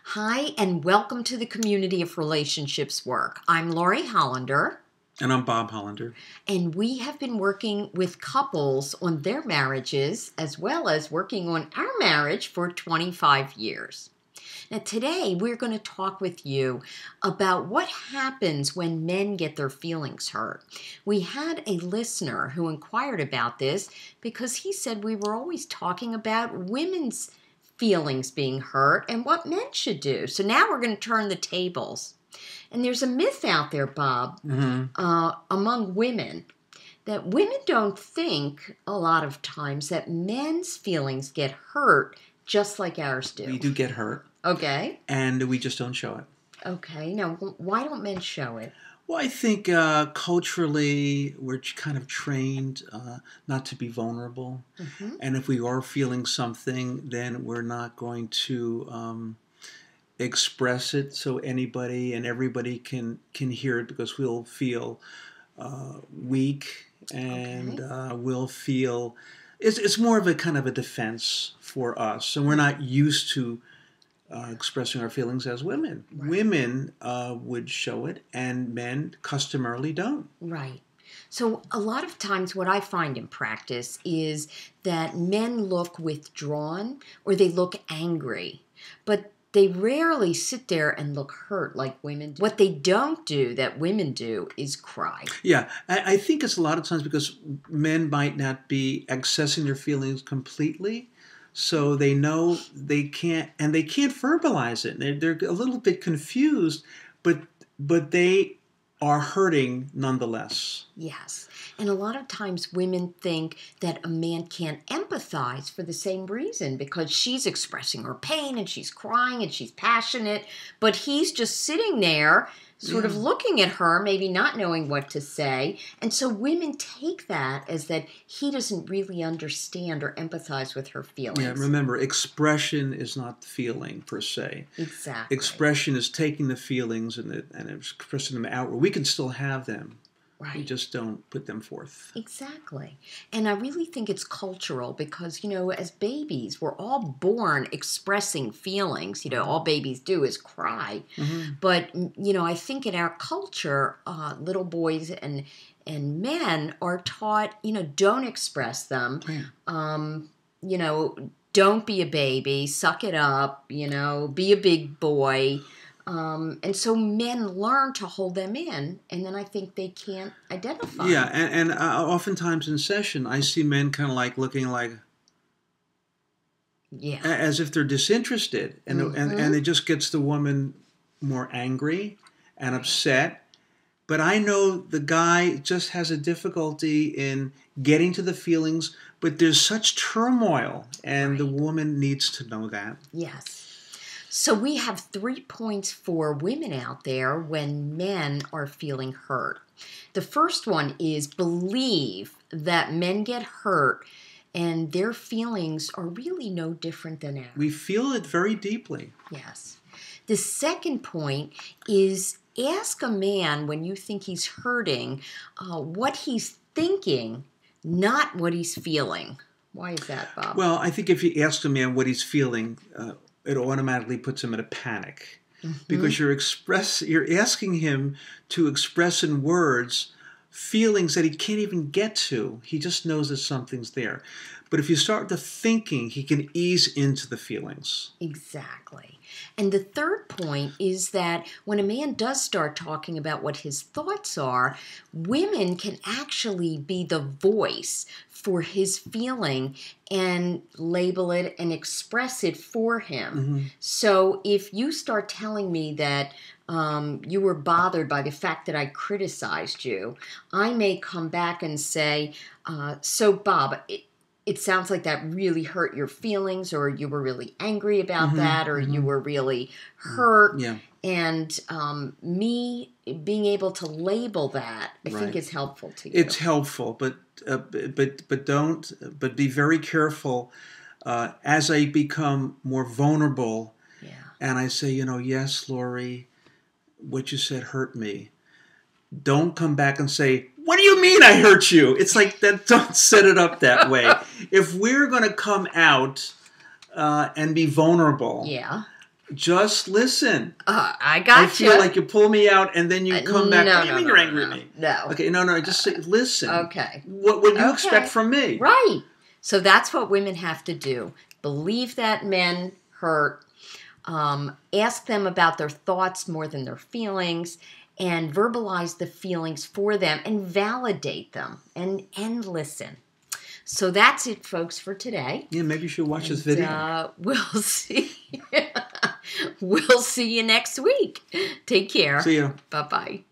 Hi, and welcome to the Community of Relationships Work. I'm Lori Hollander. And I'm Bob Hollander. And we have been working with couples on their marriages as well as working on our marriage for 25 years. Now, today we're going to talk with you about what happens when men get their feelings hurt. We had a listener who inquired about this because he said we were always talking about women's feelings being hurt and what men should do. So now we're going to turn the tables. And there's a myth out there, Bob, among women, that women don't think a lot of times that men's feelings get hurt just like ours do. We do get hurt. Okay. And we just don't show it. Okay. Now, why don't men show it? Well, I think culturally we're kind of trained not to be vulnerable. Mm-hmm. And if we are feeling something, then we're not going to express it so anybody and everybody can hear it, because we'll feel weak and we'll feel... It's more of a kind of a defense for us. And we're not used to expressing our feelings as women. Right. Women would show it, and men customarily don't. Right. So a lot of times what I find in practice is that men look withdrawn or they look angry, but they rarely sit there and look hurt like women do. What they don't do that women do is cry. Yeah, I think it's a lot of times because men might not be accessing their feelings completely. So they know they can't, and they can't verbalize it. They're a little bit confused, but they are hurting nonetheless. Yes. And a lot of times women think that a man can't empathize for the same reason, because she's expressing her pain and she's crying and she's passionate, but he's just sitting there sort of looking at her, maybe not knowing what to say. And so women take that as that he doesn't really understand or empathize with her feelings. Yeah, remember, expression is not feeling per se. Exactly. Expression is taking the feelings and expressing them outward. We can still have them. Right. We just don't put them forth. Exactly. And I really think it's cultural because, as babies, we're all born expressing feelings. All babies do is cry. Mm-hmm. But, I think in our culture, little boys and men are taught, don't express them. Yeah. Don't be a baby, suck it up, be a big boy. And so men learn to hold them in, and then I think they can't identify. Yeah, and oftentimes in session, I see men kind of like looking like, as if they're disinterested, and it just gets the woman more angry and upset. But I know the guy just has a difficulty in getting to the feelings, but there's such turmoil, and the woman needs to know that. Yes. So we have 3 points for women out there when men are feeling hurt. The first one is believe that men get hurt and their feelings are really no different than ours. We feel it very deeply. Yes. The second point is ask a man when you think he's hurting what he's thinking, not what he's feeling. Why is that, Bob? Well, I think if you ask a man what he's feeling, it automatically puts him in a panic, because you're asking him to express in words feelings that he can't even get to. He just knows that something's there. But if you start the thinking, he can ease into the feelings. Exactly. And the third point is that when a man does start talking about what his thoughts are, women can actually be the voice for his feeling and label it and express it for him. Mm-hmm. So if you start telling me that you were bothered by the fact that I criticized you, I may come back and say, so Bob, it sounds like that really hurt your feelings, or you were really angry about that, or you were really hurt. Yeah. And me being able to label that, I think is helpful to you. It's helpful, but be very careful as I become more vulnerable. Yeah. And I say, yes, Lori, what you said hurt me. Don't come back and say, what do you mean I hurt you? It's like that. Don't set it up that way. If we're going to come out and be vulnerable, Just listen. I got you. I feel like you pull me out and then you come back. What do you mean you're angry at me? No. Okay, no. Just say, listen. Okay. What do you expect from me? Right. So that's what women have to do. Believe that men hurt. Ask them about their thoughts more than their feelings, and verbalize the feelings for them and validate them and listen. So that's it, folks, for today. Yeah, maybe you should watch this video. We'll see. We'll see you next week. Take care. See you. Bye-bye.